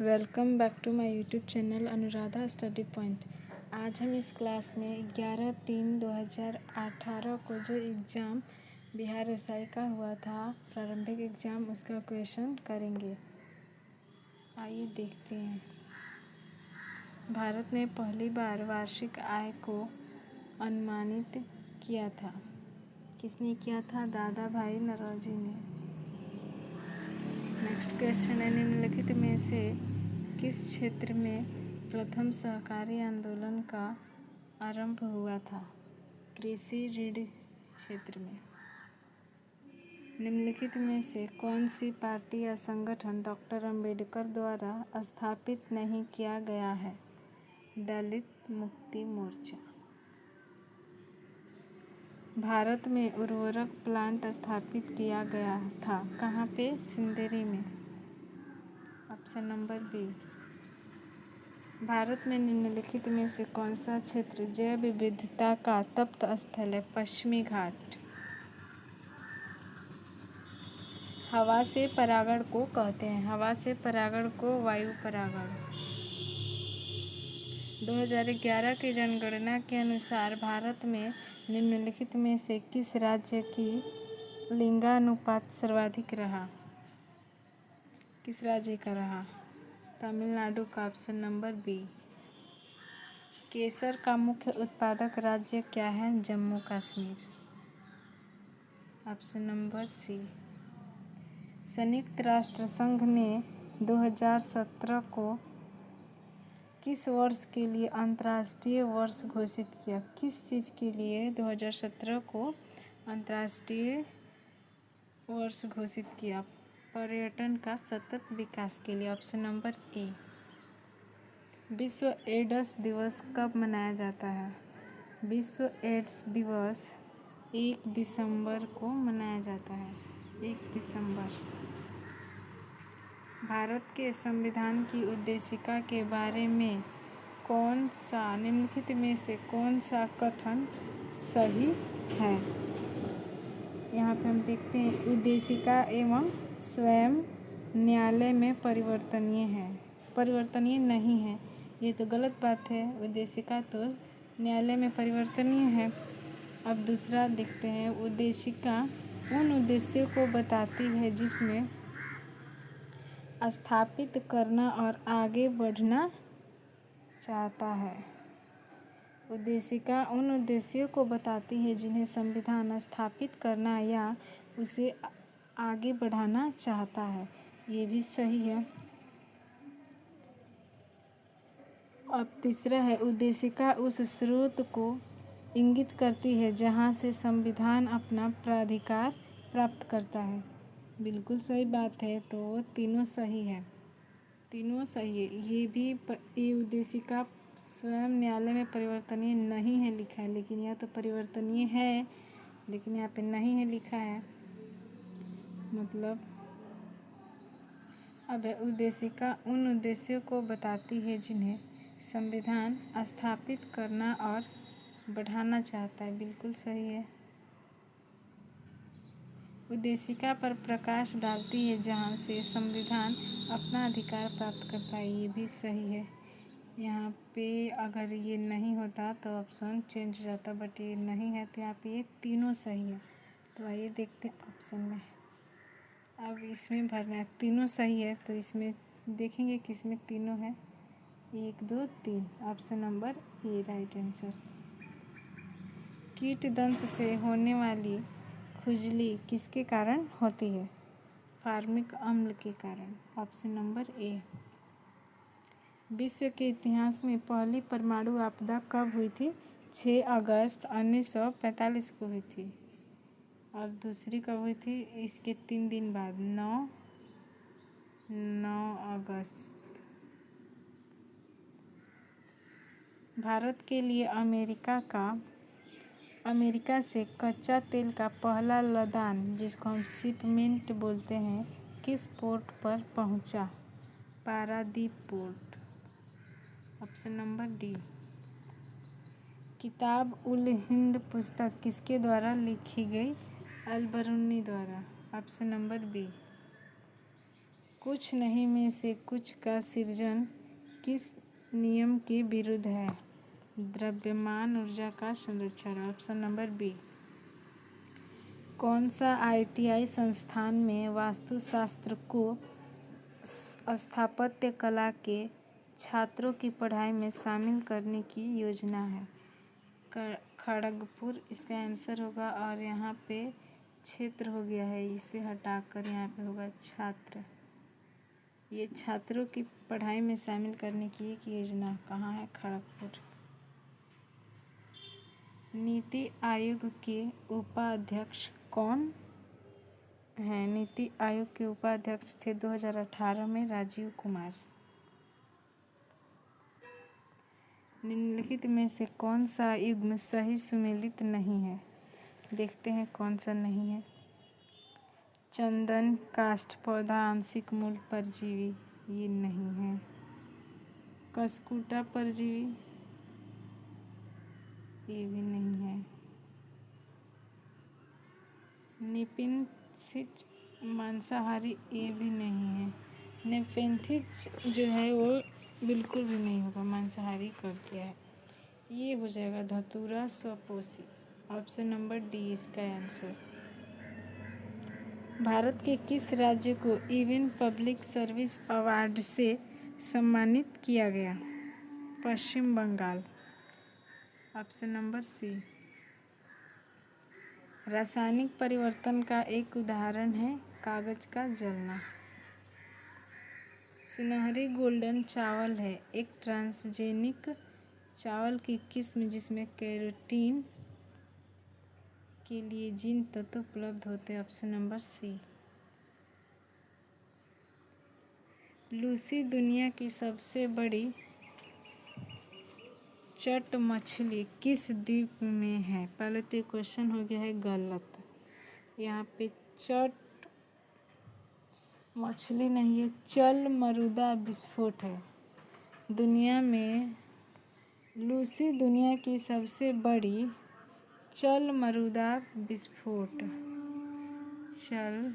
Welcome back to my YouTube channel Anuradha study point. आज हम इस क्लास में 11/3/2018 को जो एग्ज़ाम बिहार एसआई का हुआ था प्रारंभिक एग्ज़ाम, उसका क्वेश्चन करेंगे। आइए देखते हैं। भारत ने पहली बार वार्षिक आय को अनुमानित किया था। किसने किया था? दादा भाई नौरोजी ने। नेक्स्ट क्वेश्चन है, निम्नलिखित में से किस क्षेत्र में प्रथम सहकारी आंदोलन का आरंभ हुआ था? कृषि ऋण क्षेत्र में। निम्नलिखित में से कौन सी पार्टी या संगठन डॉक्टर अंबेडकर द्वारा स्थापित नहीं किया गया है? दलित मुक्ति मोर्चा। भारत में उर्वरक प्लांट स्थापित किया गया था। कहाँ पे? सिंदरी में। Option number B. भारत में निम्नलिखित में से कौन सा क्षेत्र जैव विविधता का तप्त स्थल है? पश्चिमी घाट। हवा से परागण को कहते हैं। हवा से परागण को वायु परागण। 2011 की जनगणना के अनुसार भारत में निम्नलिखित में से किस राज्य की लिंगानुपात सर्वाधिक रहा? किस राज्य का रहा? तमिलनाडु का। Option number B. केसर का मुख्य उत्पादक राज्य क्या है? Jammu Kashmir. Option number C. संयुक्त राष्ट्र संघ ने 2017 को किस वर्ष के लिए अंतर्राष्ट्रीय वर्ष घोषित किया? किस चीज़ के लिए 2017 को अंतर्राष्ट्रीय वर्ष घोषित किया? पर्यटन का सतत विकास के लिए। ऑप्शन नंबर ए। विश्व एड्स दिवस कब मनाया जाता है? विश्व एड्स दिवस 1 दिसंबर को मनाया जाता है। 1 दिसंबर। भारत के संविधान की उद्देशिका के बारे में कौन सा निम्नलिखित में से कौन सा कथन सही है? यहाँ पे हम देखते हैं, उद्देशिका एवं स्वयं न्यायालय में परिवर्तनीय है। परिवर्तनीय नहीं है, ये तो गलत बात है। उद्देशिका तो न्यायालय में परिवर्तनीय है। अब दूसरा देखते हैं, उद्देशिका उन उद्देश्यों को बताती है जिसमें स्थापित करना और आगे बढ़ना चाहता है। उद्देशिका उन उद्देश्यों को बताती है जिन्हें संविधान स्थापित करना या उसे आगे बढ़ाना चाहता है। ये भी सही है। अब तीसरा है, उद्देशिका उस स्रोत को इंगित करती है जहाँ से संविधान अपना प्राधिकार प्राप्त करता है। बिल्कुल सही बात है। तो तीनों सही है। तीनों सही है। ये उद्देशिका स्वयं न्यायालय में परिवर्तनीय नहीं है लिखा है, लेकिन यह तो परिवर्तनीय है, लेकिन यहाँ पे नहीं है लिखा है। मतलब अब उद्देशिका उन उद्देश्यों को बताती है जिन्हें संविधान स्थापित करना और बढ़ाना चाहता है। बिल्कुल सही है। उद्देशिका पर प्रकाश डालती है जहाँ से संविधान अपना अधिकार प्राप्त करता है। ये भी सही है। यहाँ पे अगर ये नहीं होता तो ऑप्शन चेंज हो जाता, बट ये नहीं है तो यहाँ पे ये तीनों सही है। तो आइए देखते हैं ऑप्शन में। अब इसमें भरना है। तीनों सही है तो इसमें देखेंगे किसमें तीनों है। 1 2 3। Option number A right answer. कीट दंश से होने वाली खुजली किसके कारण होती है? फार्मिक अम्ल के कारण। ऑप्शन नंबर ए। विश्व के इतिहास में पहली परमाणु आपदा कब हुई थी? 6 अगस्त 1945 को हुई थी। और दूसरी कब हुई थी? इसके 3 दिन बाद 9 अगस्त। भारत के लिए अमेरिका से कच्चा तेल का पहला लदान, जिसको हम शिपमेंट बोलते हैं, किस पोर्ट पर पहुंचा? Paradip port. Option number D. किताब उल हिंद पुस्तक किसके द्वारा लिखी गई? अल बरूनी द्वारा। Option number B. कुछ नहीं में से कुछ का सृजन किस नियम के विरुद्ध है? द्रव्यमान ऊर्जा का संरक्षण। Option number B. कौन सा ITI संस्थान में वास्तुशास्त्र को स्थापत्य कला के छात्रों की पढ़ाई में शामिल करने की योजना है? खड़गपुर इसका आंसर होगा। और यहाँ पे क्षेत्र हो गया है, इसे हटाकर यहाँ पे होगा छात्र। ये छात्रों की पढ़ाई में शामिल करने की एक योजना कहाँ है? खड़गपुर। नीति आयोग के उपाध्यक्ष कौन है? नीति आयोग के उपाध्यक्ष थे 2018 में राजीव कुमार। निम्नलिखित में से कौन सा युग्म सही सुमेलित नहीं है? देखते हैं कौन सा नहीं है। चंदन काष्ठ पौधा आंशिक मूल परजीवी, ये नहीं है। कसकुटा परजीवी, ये भी नहीं है। निपिनसिच मांसाहारी, ये भी नहीं है। नेफेंथिच जो है वो बिल्कुल भी नहीं होगा, मांसाहारी कर दिया है। ये हो जाएगा धतूरा स्वपोषी। ऑप्शन नंबर डी इसका आंसर। भारत के किस राज्य को इवन पब्लिक सर्विस अवार्ड से सम्मानित किया गया? Paschim Bengal. Option number C. रासायनिक परिवर्तन का एक उदाहरण है कागज का जलना। सुनहरी गोल्डन चावल है एक ट्रांसजेनिक चावल की किस्म जिसमें कैरोटीन के लिए जीन तत्व उपलब्ध होते हैं। ऑप्शन नंबर सी। लूसी दुनिया की सबसे बड़ी चट मछली किस द्वीप में है? पहले तो क्वेश्चन हो गया है गलत। यहाँ पे चट मछली नहीं है, चल मरुदा विस्फोट है। दुनिया में लूसी दुनिया की सबसे बड़ी चल मरुदा विस्फोट, चल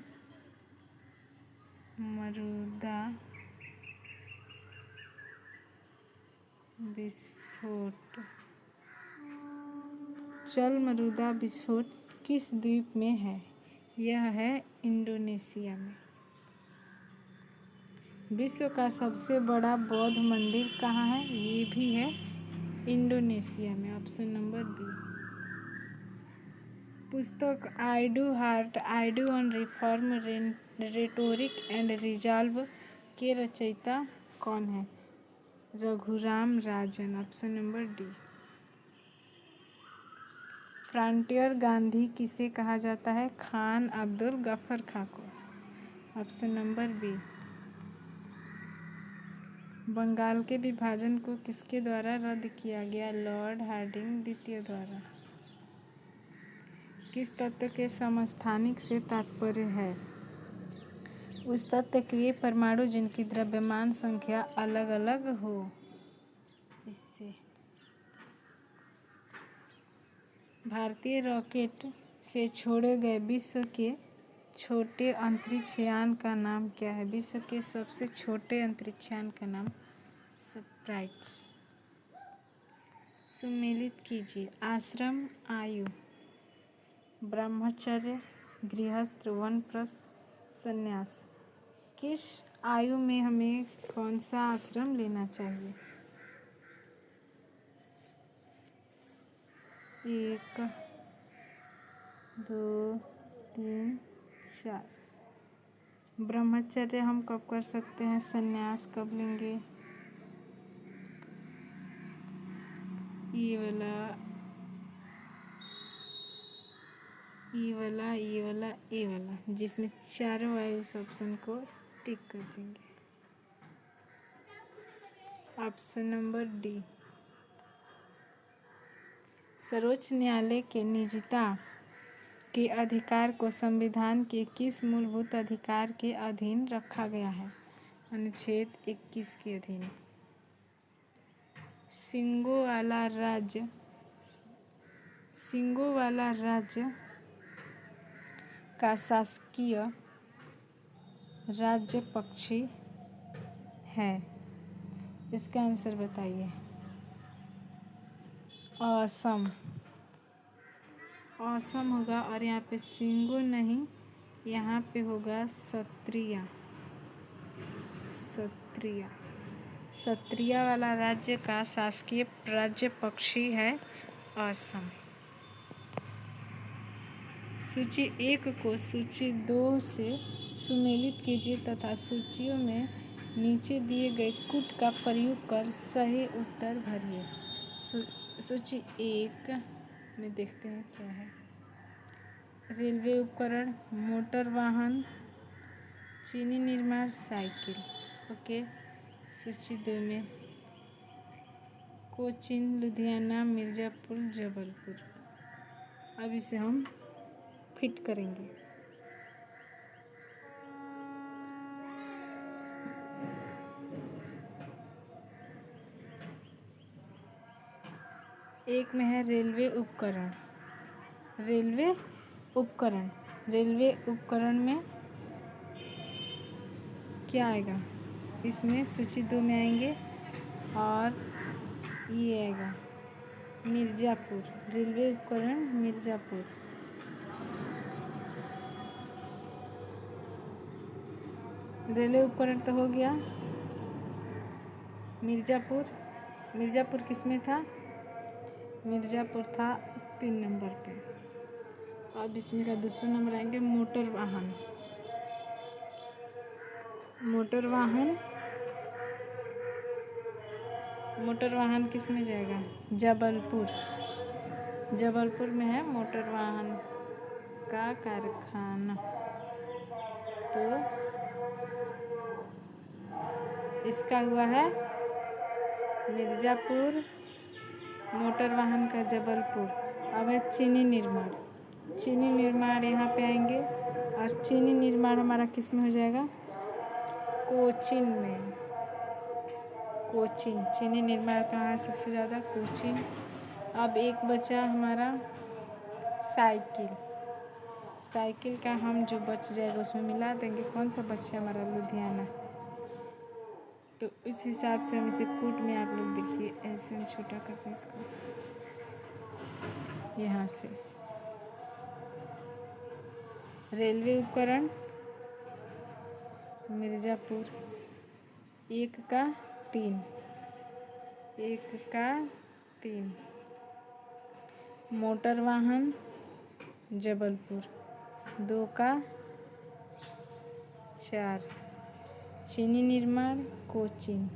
मरुदा विस्फोट, चल मरुदा विस्फोट किस द्वीप में है? यह है इंडोनेशिया में। विश्व का सबसे बड़ा बौद्ध मंदिर कहाँ है? ये भी है इंडोनेशिया में। Option number B. पुस्तक I do what I do on reform rhetoric and resolve के रचयिता कौन है? Raghuram Rajan. Option number D. Frontier Gandhi किसे कहा जाता है? खान अब्दुल गफर खां को। Option number B. बंगाल के विभाजन को किसके द्वारा रद्द किया गया? लॉर्ड हार्डिंग द्वितीय द्वारा। किस तत्व के समस्थानिक से तात्पर्य है? उस तत्व के परमाणु जिनकी द्रव्यमान संख्या अलग अलग हो। इससे भारतीय रॉकेट से छोड़े गए विश्व के छोटे अंतरिक्ष यान का नाम क्या है? विश्व के सबसे छोटे अंतरिक्ष यान का नाम स्प्राइट्स। सुमेलित कीजिए। आश्रम, आयु, ब्रह्मचर्य, गृहस्थ, वानप्रस्थ, संन्यास। किस आयु में हमें कौन सा आश्रम लेना चाहिए? 1, 2, 3, 4। ब्रह्मचर्य हम कब कर सकते हैं? संन्यास कब लेंगे? ये वाला, ये वाला, ये वाला, ये वाला, जिसमें चारों वायु ऑप्शन को टिक कर देंगे। Option number D. सर्वोच्च न्यायालय के निजता के अधिकार को संविधान के किस मूलभूत अधिकार के अधीन रखा गया है? अनुच्छेद 21 के अधीन। सिंगो वाला राज्य का शासकीय राज्य पक्षी है? इसका आंसर बताइए। असम। असम होगा और यहाँ पे सिंगो नहीं, यहाँ पे होगा सत्रिया। सत्रिया। सत्रिया वाला राज्य का शासकीय राज्य पक्षी है असम। सूची 1 को सूची 2 से सुमेलित कीजिए तथा सूचियों में नीचे दिए गए कूट का प्रयोग कर सही उत्तर भरिए। सूची 1 में देखते हैं क्या है। रेलवे उपकरण, मोटर वाहन, चीनी निर्माण, साइकिल। ओके। सूची 2 में कोचीन, लुधियाना, मिर्ज़ापुर, जबलपुर। अब इसे हम फिट करेंगे। एक में है रेलवे उपकरण। रेलवे उपकरण। रेलवे उपकरण में क्या आएगा? इसमें सूची 2 में आएंगे और ये आएगा मिर्ज़ापुर। रेलवे उपकरण मिर्ज़ापुर। रेलवे उपकरण तो हो गया। मिर्ज़ापुर। मिर्ज़ापुर किस में था? मिर्ज़ापुर था 3 नंबर पे। अब इसमें का दूसरा नंबर आएंगे मोटर वाहन। मोटर वाहन। मोटर वाहन किस में जाएगा? जबलपुर। जबलपुर में है मोटर वाहन का कारखाना। तो इसका हुआ है मिर्ज़ापुर, मोटर वाहन का जबलपुर। अब है चीनी निर्माण। चीनी निर्माण यहाँ पे आएंगे और चीनी निर्माण हमारा किस में हो जाएगा? कोचीन में। कोचीन। चीनी निर्माण कहाँ है सबसे ज़्यादा? कोचीन। अब एक बचा हमारा साइकिल। साइकिल का हम जो बच जाएगा उसमें मिला देंगे। कौन सा बचा हमारा? लुधियाना। तो इस हिसाब से हम इसे कूट में आप लोग देखिए, ऐसे हम छोटा करते हैं इसको यहाँ से। रेलवे उपकरण मिर्ज़ापुर। 1 का 3। 1 का 3। मोटर वाहन जबलपुर। 2 का 4। चीनी निर्माण कोचीन।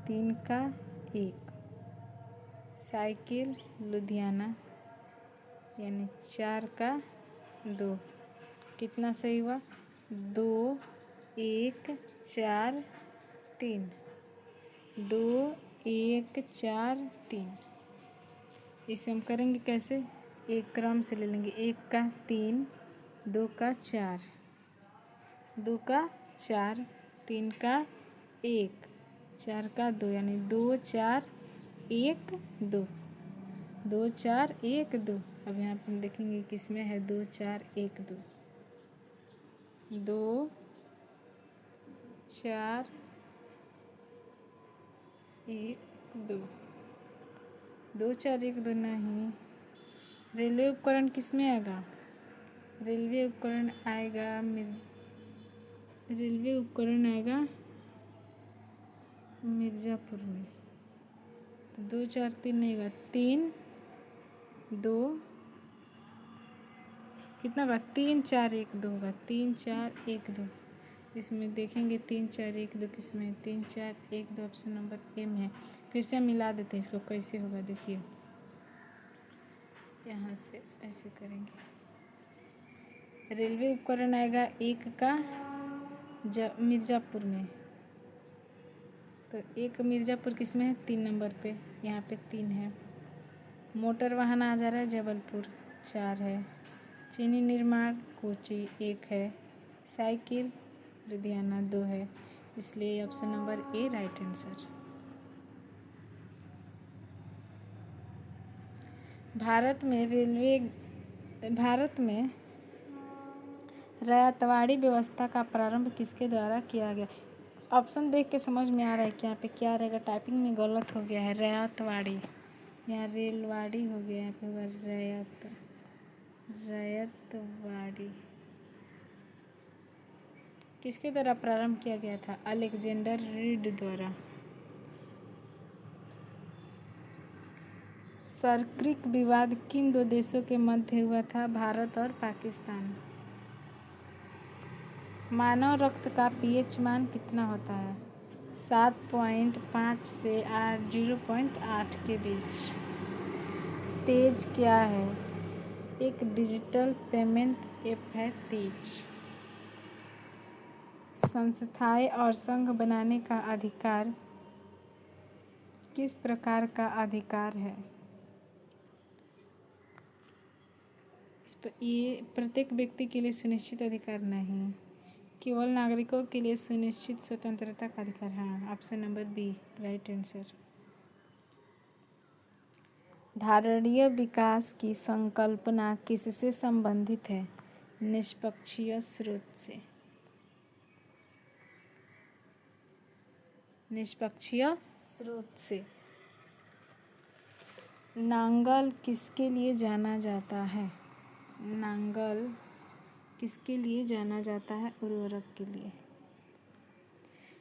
3 का 1। साइकिल लुधियाना, यानी 4 का 2। कितना सही हुआ? 2 1 4 3। 2 1 4 3। इसे हम करेंगे कैसे? एक क्रम से ले लेंगे। 1 का 3, 2 का 4, 2 का 4, 3 का 1, 4 का 2, यानी 2 4 1 2। 2 4 1 2। अब यहाँ पर देखेंगे किसमें है 2 4 1 2। 2 4 1 2। 2 4 1 2 नहीं। रेलवे उपकरण किस में आएगा? रेलवे उपकरण आएगा रेलवे उपकरण आएगा मिर्ज़ापुर में। तो 2 4 3 नहीं होगा। 3 2 कितना होगा? 3 4 1 2 होगा। 3 4 1 2। इसमें देखेंगे 3 4 1 2 किस में है? 3 4 1 2 ऑप्शन नंबर ए में है। फिर से मिला देते हैं इसको, कैसे होगा देखिए। यहाँ से ऐसे करेंगे। रेलवे उपकरण आएगा 1 का मिर्ज़ापुर में। तो 1 मिर्ज़ापुर किस में है? 3 नंबर पे। यहाँ पे 3 है। मोटर वाहन आ जा रहा है जबलपुर, 4 है। चीनी निर्माण कोची 1 है। साइकिल लुधियाना 2 है। इसलिए option number A right answer. Bharat में रैयतवाड़ी व्यवस्था का प्रारंभ किसके द्वारा किया गया? ऑप्शन देख के समझ में आ रहा है कि यहाँ पे क्या रहेगा। टाइपिंग में गलत हो गया है। रैयतवाड़ी, यहाँ रेलवाड़ी हो गया, यहाँ पे होगा रैयतवाड़ी। किसके द्वारा प्रारंभ किया गया था? अलेक्जेंडर रीड द्वारा। सर्क्रिक विवाद किन दो देशों के मध्य हुआ था? भारत और पाकिस्तान। मानव रक्त का पीएच मान कितना होता है? 7.5 से 0.8 के बीच। तेज क्या है? एक डिजिटल पेमेंट ऐप है तेज। संस्थाएं और संघ बनाने का अधिकार किस प्रकार का अधिकार है? ये प्रत्येक व्यक्ति के लिए सुनिश्चित अधिकार नहीं, केवल नागरिकों के लिए सुनिश्चित स्वतंत्रता का अधिकार। हाँ, option number B right answer. धारणीय विकास की संकल्पना किससे संबंधित है? निष्पक्षीय स्रोत से। निष्पक्षीय स्रोत से। नांगल किसके लिए जाना जाता है? नांगल किसके लिए जाना जाता है? उर्वरक के लिए।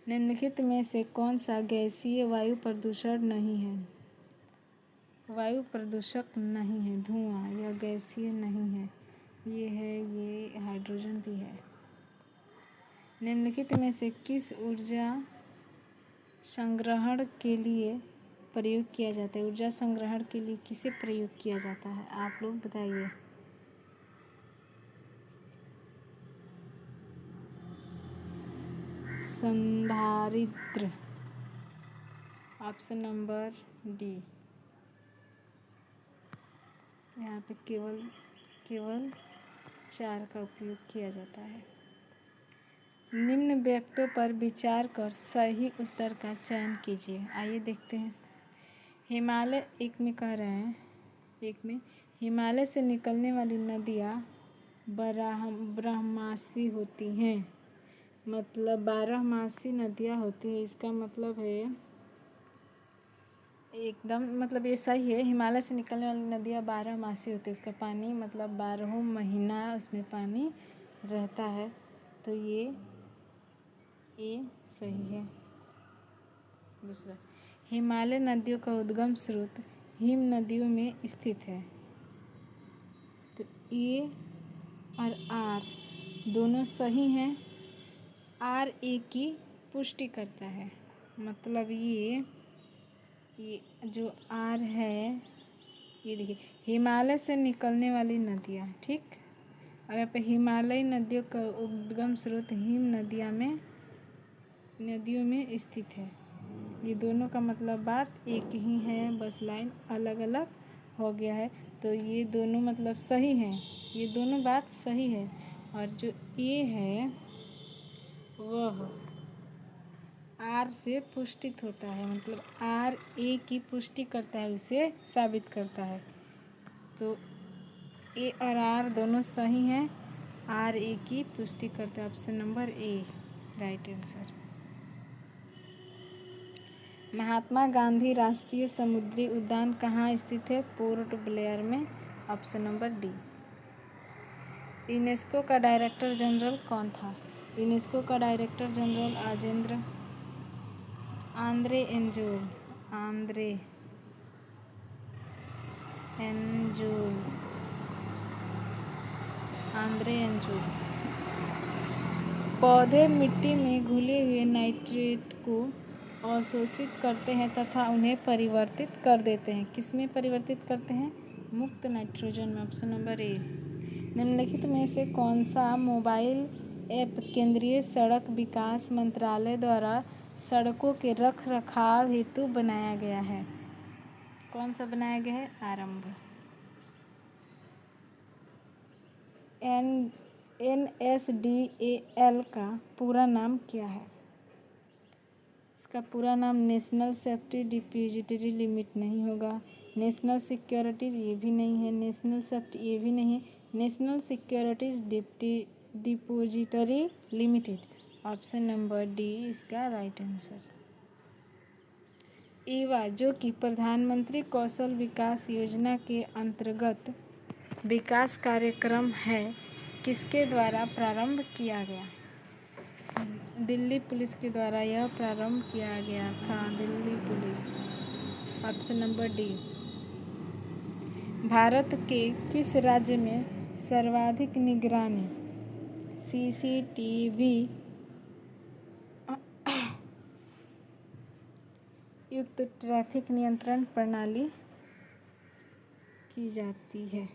निम्नलिखित में से कौन सा गैसीय वायु प्रदूषण नहीं है? वायु प्रदूषक नहीं है। धुआं या गैसीय नहीं है। ये है, ये हाइड्रोजन भी है। निम्नलिखित में से किस ऊर्जा संग्रहण के लिए प्रयोग किया जाता है? ऊर्जा संग्रहण के लिए किसे प्रयोग किया जाता है? आप लोग बताइए। संधारित्र। Option number D. यहाँ पे केवल 4 का उपयोग किया जाता है। निम्न व्यक्तों पर विचार कर सही उत्तर का चयन कीजिए। आइए देखते हैं। हिमालय एक में कह रहे हैं, एक में हिमालय से निकलने वाली नदियाँ बारहमासी होती हैं। मतलब 12 नदियाँ होती हैं। इसका मतलब है एकदम, मतलब ये सही है। हिमालय से निकलने वाली नदियाँ 12 होती है। उसका पानी मतलब 12 महीना उसमें पानी रहता है। तो ये सही है। दूसरा, हिमालय नदियों का उद्गम स्रोत हिम नदियों में स्थित है। तो ए और आर दोनों सही हैं। आर ए की पुष्टि करता है। मतलब ये जो आर है, ये देखिए हिमालय से निकलने वाली नदियाँ, ठीक। और यहाँ पे हिमालयी नदियों का उद्गम स्रोत हिम नदियों में स्थित है। ये दोनों का मतलब बात एक ही है, बस लाइन अलग अलग हो गया है। तो ये दोनों मतलब सही हैं। ये दोनों बात सही है। और जो ए है वह आर से पुष्टित होता है। मतलब आर ए की पुष्टि करता है, उसे साबित करता है। तो ए और आर दोनों सही हैं। आर ए की पुष्टि करता है। Option number A right answer. Mahatma Gandhi राष्ट्रीय समुद्री उद्यान कहाँ स्थित है? पोर्ट ब्लेयर में। Option number D. यूनेस्को का डायरेक्टर जनरल कौन था? यूनेस्को का डायरेक्टर जनरल आंद्रे एंजोल। पौधे मिट्टी में घुले हुए नाइट्रेट को अवशोषित करते हैं तथा उन्हें परिवर्तित कर देते हैं। किसमें परिवर्तित करते हैं? मुक्त नाइट्रोजन में। ऑप्शन नंबर ए। निम्नलिखित में से कौन सा मोबाइल ऐप केंद्रीय सड़क विकास मंत्रालय द्वारा सड़कों के रख रखाव हेतु बनाया गया है? कौन सा बनाया गया है? आरंभ। NSDAL का पूरा नाम क्या है? इसका पूरा नाम नेशनल सेफ्टी डिपॉजिटरी लिमिट नहीं होगा। नेशनल सिक्योरिटीज़ ये भी नहीं है। नेशनल सेफ्टी ये भी नहीं है। National securities depository limited. Option number D इसका राइट आंसर। ईवा जो कि प्रधानमंत्री कौशल विकास योजना के अंतर्गत विकास कार्यक्रम है, किसके द्वारा प्रारंभ किया गया? दिल्ली पुलिस के द्वारा यह प्रारंभ किया गया था, Delhi police. Option number D. Bharat के किस राज्य में सर्वाधिक निगरानी सीसीटीवी युक्त ट्रैफिक नियंत्रण प्रणाली की जाती है?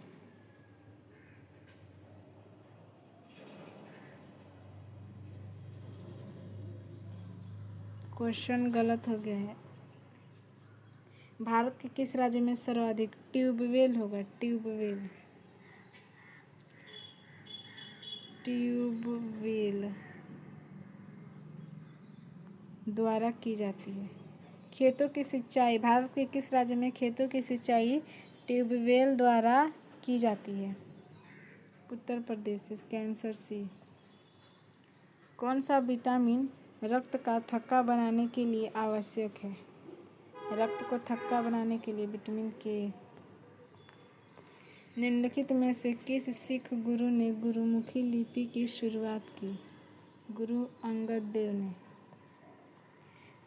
क्वेश्चन गलत हो गया है। भारत के किस राज्य में सर्वाधिक ट्यूबवेल होगा? ट्यूबवेल द्वारा की जाती है। खेतों की सिंचाई भारत के किस राज्य में खेतों की सिंचाई ट्यूबवेल द्वारा की जाती है? उत्तर प्रदेश। इसका आंसर सी। कौन सा विटामिन रक्त का थक्का बनाने के लिए आवश्यक है? रक्त को थक्का बनाने के लिए विटामिन के। निम्नलिखित में से किस सिख गुरु ने गुरुमुखी लिपि की शुरुआत की? गुरु अंगद देव ने।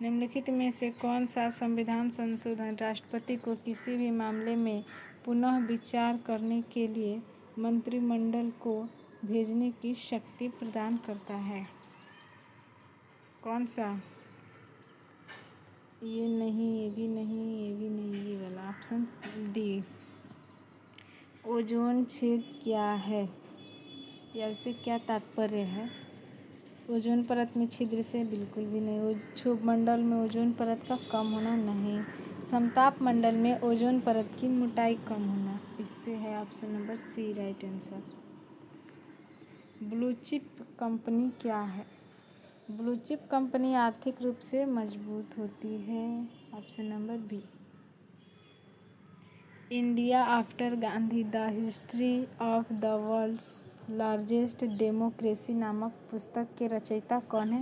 निम्नलिखित में से कौन सा संविधान संशोधन राष्ट्रपति को किसी भी मामले में पुनः विचार करने के लिए मंत्रिमंडल को भेजने की शक्ति प्रदान करता है? कौन सा? ये नहीं, ये भी नहीं, ये भी नहीं, ये वाला ऑप्शन डी। ओजोन छेद क्या है या उससे क्या तात्पर्य है? ओजोन परत में छिद्र से बिल्कुल भी नहीं। क्षोभ मंडल में ओजोन परत का कम होना नहीं। समताप मंडल में ओजोन परत की मोटाई कम होना, इससे है option number C right answer. Blue chip company क्या है? ब्लू चिप कंपनी आर्थिक रूप से मजबूत होती है। Option number B. India after Gandhi the history of the world's largest democracy नामक पुस्तक के रचयिता कौन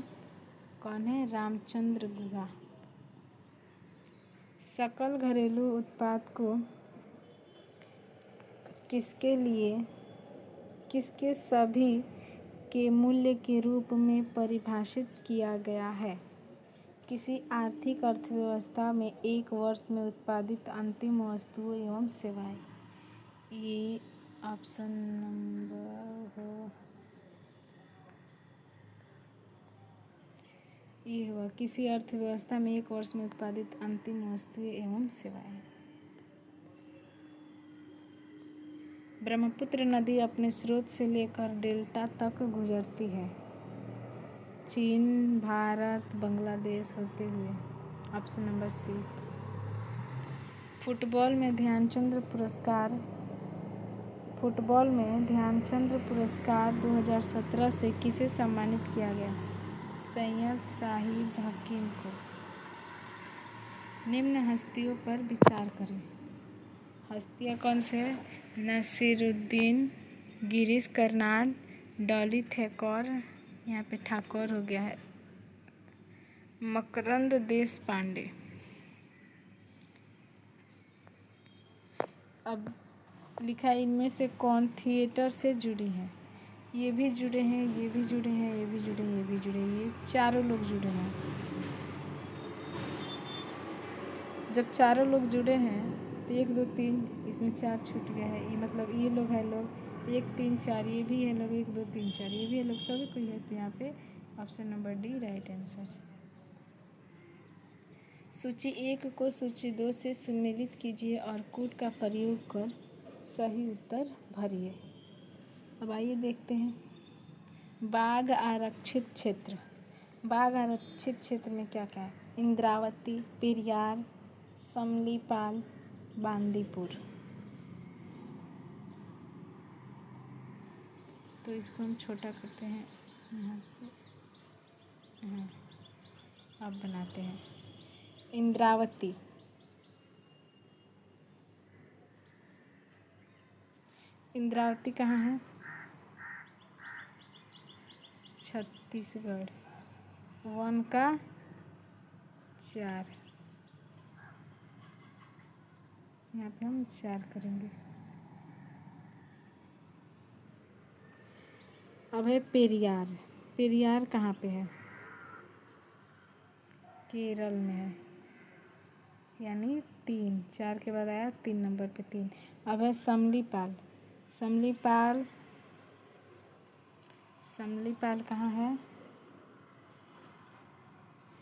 है? रामचंद्र गुहा। सकल घरेलू उत्पाद को किसके सभी के मूल्य के रूप में परिभाषित किया गया है? किसी आर्थिक अर्थव्यवस्था में एक वर्ष में उत्पादित अंतिम वस्तुओं एवं सेवाएं। ये ऑप्शन नंबर ये हुआ, किसी अर्थव्यवस्था में एक वर्ष में उत्पादित अंतिम वस्तुएं एवं सेवाएं। ब्रह्मपुत्र नदी अपने स्रोत से लेकर डेल्टा तक गुजरती है, चीन, भारत, बांग्लादेश होते हुए। ऑप्शन नंबर सी। फुटबॉल में ध्यानचंद पुरस्कार 2017 से किसे सम्मानित किया गया? सैयद शाहिद हकीम को। निम्न हस्तियों पर विचार करें। हस्तियाँ कौन से हैं? नसीरुद्दीन, गिरीश कर्नाड, डॉली ठाकुर, यहाँ पे ठाकुर हो गया है, मकरंद देश पांडे। अब लिखा इनमें से कौन थिएटर से जुड़ी है? ये भी जुड़े हैं, ये भी जुड़े हैं, ये भी जुड़े हैं, ये भी जुड़े हैं, ये चारों लोग जुड़े हैं। जब चारों लोग जुड़े हैं तो 1 2 3 इसमें 4 छूट गया है, ये मतलब ये लोग है लोग 1 3 4, ये भी है लोग 1 2 3 4, ये भी है लोग, सभी कोई है। तो यहाँ पे option number D right answer. सूची 1 को सूची 2 से सम्मिलित कीजिए और कूट का प्रयोग कर सही उत्तर भरिए। अब आइए देखते हैं। बाघ आरक्षित क्षेत्र में क्या क्या है? इंद्रावती, पेरियार, समलीपाल, बांदीपुर। तो इसको हम छोटा करते हैं यहाँ से, अब बनाते हैं इंद्रावती। इंद्रावती कहाँ है? छत्तीसगढ़। 1 का 4, यहाँ पे हम 4 करेंगे। अब है पेरियार। पेरियार कहाँ पे है? केरल में है, यानी 3, 4 के बाद आया 3 नंबर पे 3। अब है समलीपाल। समलीपाल कहाँ है?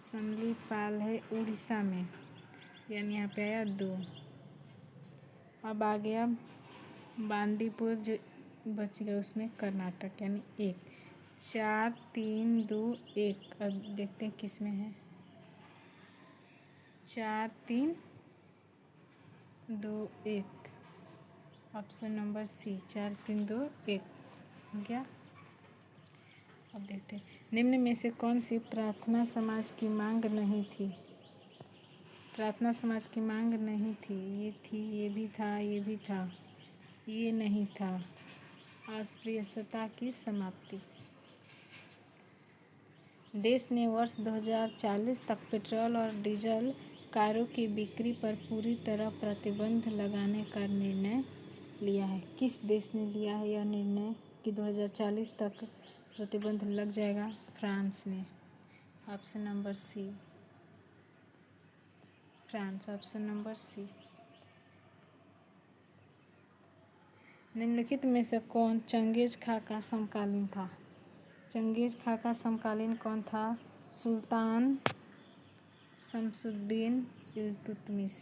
समलीपाल है उड़ीसा में, यानी यहाँ पे आया 2। अब आ गया बांदीपुर, जो बच गया उसमें कर्नाटक, यानी 1। 4 3 2 1। अब देखते हैं किस में है। 4 3 2 1, ऑप्शन नंबर सी, 4 3 2 1 हो गया। अब देखते हैं निम्न में से कौन सी प्रार्थना समाज की मांग नहीं थी? प्रार्थना समाज की मांग नहीं थी। ये थी, ये भी था, ये भी था, ये नहीं था। अस्पृश्यता की समाप्ति। देश ने वर्ष 2040 तक पेट्रोल और डीजल कारों की बिक्री पर पूरी तरह प्रतिबंध लगाने का निर्णय लिया है। किस देश ने लिया है यह निर्णय कि 2040 तक प्रतिबंध लग जाएगा? फ्रांस ने। Option number C, France. Option number C. निम्नलिखित में से कौन चंगेज खां का समकालीन था? चंगेज खां का समकालीन कौन था? सुल्तान शमसुद्दीन इल्तुतमिश।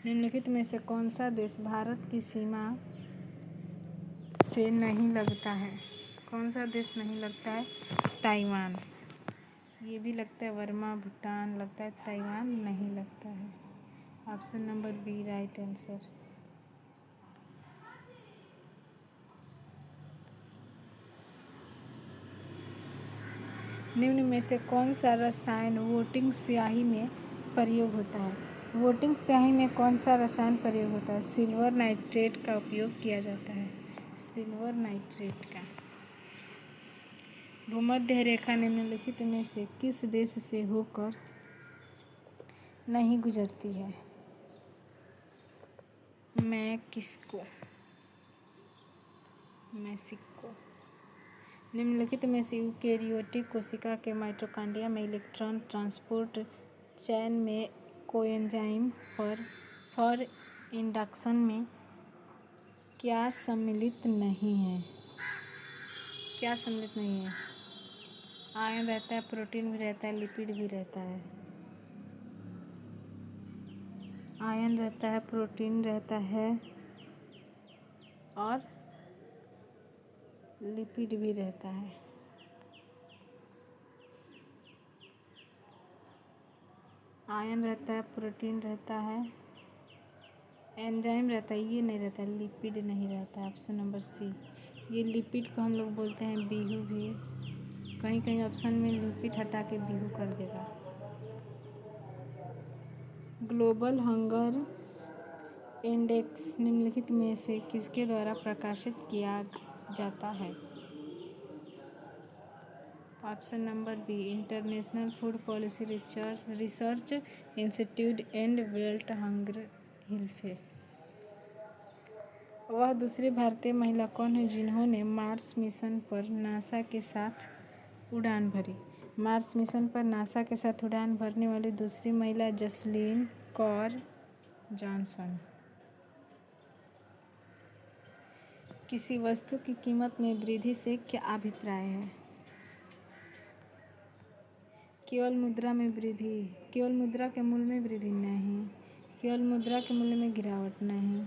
निम्नलिखित में से कौन सा देश भारत की सीमा से नहीं लगता है? कौन सा देश नहीं लगता है? ताइवान। ये भी लगता है, वर्मा, भूटान लगता है, ताइवान नहीं लगता है। Option number B right answer. निम्न में से कौन सा रसायन वोटिंग स्याही में प्रयोग होता है? वोटिंग स्याही में कौन सा रसायन प्रयोग होता है? सिल्वर नाइट्रेट का उपयोग किया जाता है, सिल्वर नाइट्रेट का। भूमध्य रेखा निम्नलिखित में से किस देश से होकर नहीं गुजरती है? मैक्सिको। निम्नलिखित में से यूकेरियोटिक कोशिका के माइटोकॉन्ड्रिया में इलेक्ट्रॉन ट्रांसपोर्ट चैन में कोएंजाइम फॉर इंडक्शन में क्या सम्मिलित नहीं है? क्या सम्मिलित नहीं है? आयरन रहता है, प्रोटीन भी रहता है, लिपिड भी रहता है। आयरन रहता है, प्रोटीन रहता है और लिपिड भी रहता है। आयरन रहता है, प्रोटीन रहता है, एंजाइम रहता है, ये नहीं रहता है, लिपिड नहीं रहता है। Option number C. ये लिपिड को हम लोग बोलते हैं बीहू भी। कहीं कहीं ऑप्शन में लिपिड हटा के बीहू कर देगा। ग्लोबल हंगर इंडेक्स निम्नलिखित में से किसके द्वारा प्रकाशित किया जाता है? Option number B international food policy research institute and world hunger Hilfe. वह दूसरी भारतीय महिला कौन है जिन्होंने मार्स मिशन पर नासा के साथ उड़ान भरी? मार्स मिशन पर नासा के साथ उड़ान भरने वाली दूसरी महिला जसलीन कौर जॉनसन। किसी वस्तु की कीमत में वृद्धि से क्या अभिप्राय है? केवल मुद्रा में वृद्धि, केवल मुद्रा के मूल्य में वृद्धि नहीं, केवल मुद्रा के मूल्य में गिरावट नहीं,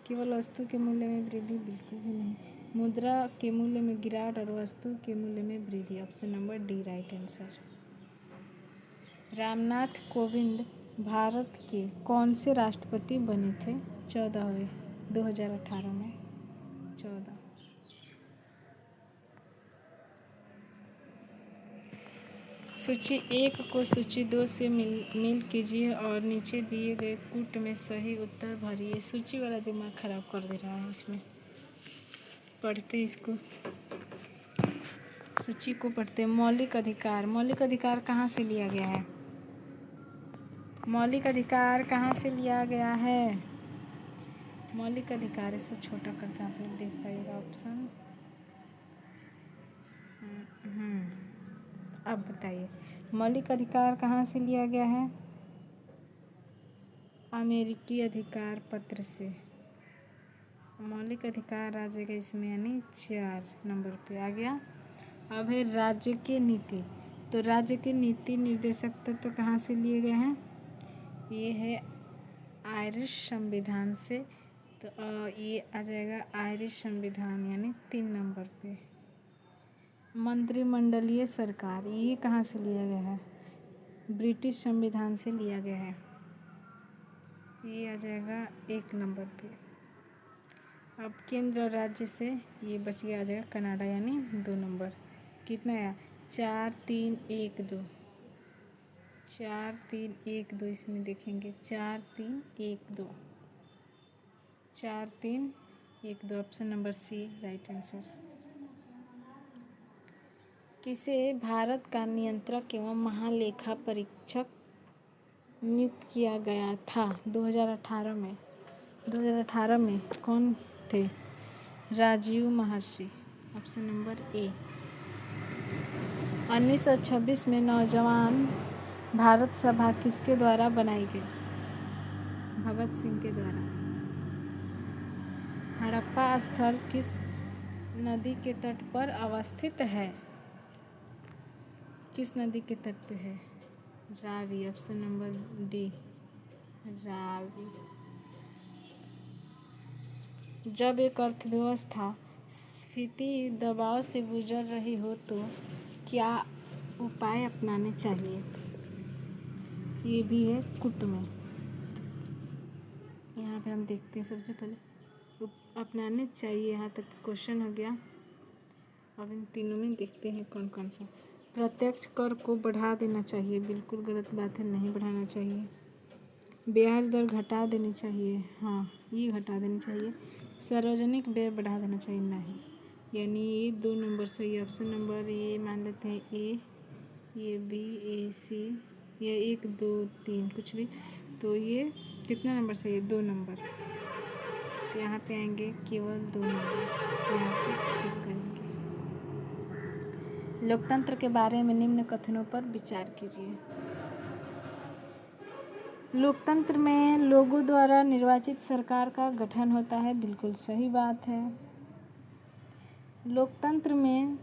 केवल वस्तु के मूल्य में वृद्धि बिल्कुल भी नहीं। मुद्रा के मूल्य में गिरावट और वस्तु के मूल्य में वृद्धि। Option number D right answer. Ramnath Kovind Bharat के कौन से राष्ट्रपति बने थे? 14वें 2018 में 14। सूची 1 को सूची 2 से मिल कीजिए और नीचे दिए गए कूट में सही उत्तर भरिए। सूची वाला दिमाग खराब कर दे रहा है इसमें। पढ़ते इसको। सूची को पढ़ते हैं। मौलिक अधिकार, मौलिक अधिकार कहाँ से लिया गया है? मौलिक अधिकार कहाँ से लिया गया है? मौलिक अधिकार, इसे छोटा करते हैं, आप लोग देख पाइएगा ऑप्शन। अब बताइए मौलिक अधिकार कहाँ से लिया गया है? अमेरिकी अधिकार पत्र से। मौलिक अधिकार आ जाएगा इसमें, यानी 4 नंबर पे आ गया। अब है राज्य की नीति। तो राज्य के नीति निर्देशक तत्व कहाँ से लिए गए हैं? ये है आयरिश संविधान से। तो ये आ जाएगा आयरिश संविधान, यानी 3 नंबर पे। मंत्रिमंडलीय सरकार, ये कहाँ से लिया गया है? ब्रिटिश संविधान से लिया गया है। ये आ जाएगा 1 नंबर पे। अब केंद्र और राज्य से ये बच गया, आ जाएगा कनाडा, यानी 2 नंबर। कितना आया? 4 3 1 2। 4 3 1 2 इसमें देखेंगे 4 3 1 2। 4 3 1 2, option number C right answer. किसे भारत का नियंत्रक एवं महालेखा परीक्षक नियुक्त किया गया था 2018 में? 2018 में कौन थे? राजीव महर्षि, ऑप्शन नंबर ए। 1926 में नौजवान भारत सभा किसके द्वारा बनाई गई? भगत सिंह के द्वारा। हड़प्पा स्थल किस नदी के तट पर अवस्थित है? किस नदी के तट पे है? Ravi, option number D Ravi. जब एक अर्थव्यवस्था स्फीति दबाव से गुजर रही हो तो क्या उपाय अपनाने चाहिए? ये भी है कुट में। यहाँ पे हम देखते हैं सबसे पहले अपनाने चाहिए, यहाँ तक क्वेश्चन हो गया। अब इन तीनों में देखते हैं कौन कौन सा। प्रत्यक्ष कर को बढ़ा देना चाहिए, बिल्कुल गलत बात है, नहीं बढ़ाना चाहिए। ब्याज दर घटा देनी चाहिए, हाँ ये घटा देनी चाहिए। सार्वजनिक व्यय बढ़ा देना चाहिए, नहीं। यानी ये 2 नंबर सही, ऑप्शन नंबर ए मान लेते हैं ए, ये बी, ए सी, ये 1 2 3 कुछ भी। तो ये कितना नंबर सही है? 2 नंबर। तो यहाँ पे आएंगे केवल 2 नंबर, यहाँ पे टिक करेंगे। लोकतंत्र के बारे में निम्न कथनों पर विचार कीजिए। लोकतंत्र में लोगों द्वारा निर्वाचित सरकार का गठन होता है, बिल्कुल सही बात है। लोकतंत्र में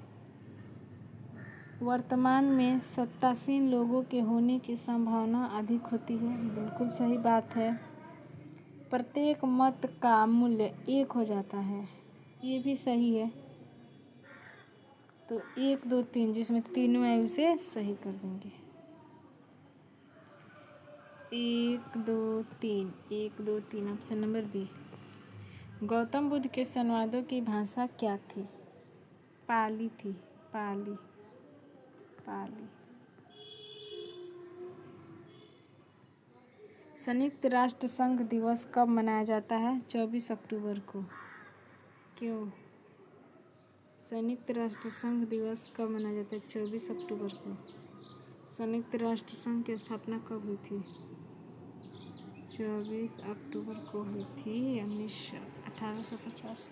वर्तमान में सत्तासीन लोगों के होने की संभावना अधिक होती है, बिल्कुल सही बात है। प्रत्येक मत का मूल्य 1 हो जाता है, ये भी सही है। तो 1 2 3 जिसमें तीनों है उसे सही कर देंगे। 1 2 3 1 2 3, option number B. Gautam Buddha के संवादों की भाषा क्या थी? पाली थी, पाली। संयुक्त राष्ट्र संघ दिवस कब मनाया जाता है? 24 अक्टूबर को। क्यों? संयुक्त राष्ट्र संघ दिवस कब मनाया जाता है? 24 अक्टूबर को। संयुक्त राष्ट्र संघ की स्थापना कब हुई थी? 24 अक्टूबर को हुई थी 1850।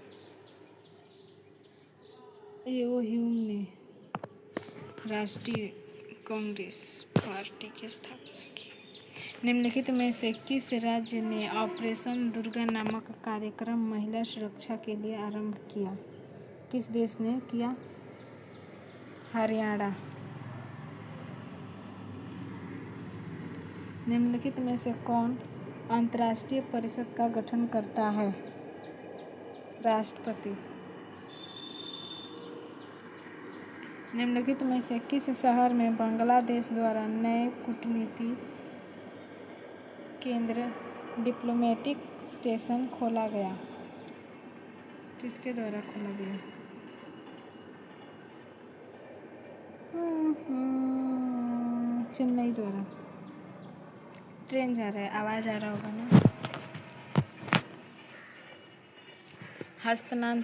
यो ह्यूम ने राष्ट्रीय कांग्रेस पार्टी की स्थापना की। निम्नलिखित में से किस राज्य ने ऑपरेशन दुर्गा नामक कार्यक्रम महिला सुरक्षा के लिए आरंभ किया? किस देश ने किया? हरियाणा। निम्नलिखित में से कौन अंतर्राष्ट्रीय परिषद का गठन करता है? राष्ट्रपति। निम्नलिखित में से किस शहर में बांग्लादेश द्वारा नए कूटनीति केंद्र डिप्लोमेटिक स्टेशन खोला गया? किसके द्वारा खोला गया? चेन्नई द्वारा। ट्रेन जा रहा है, आवाज़ आ रहा होगा ना। हस्तांतरण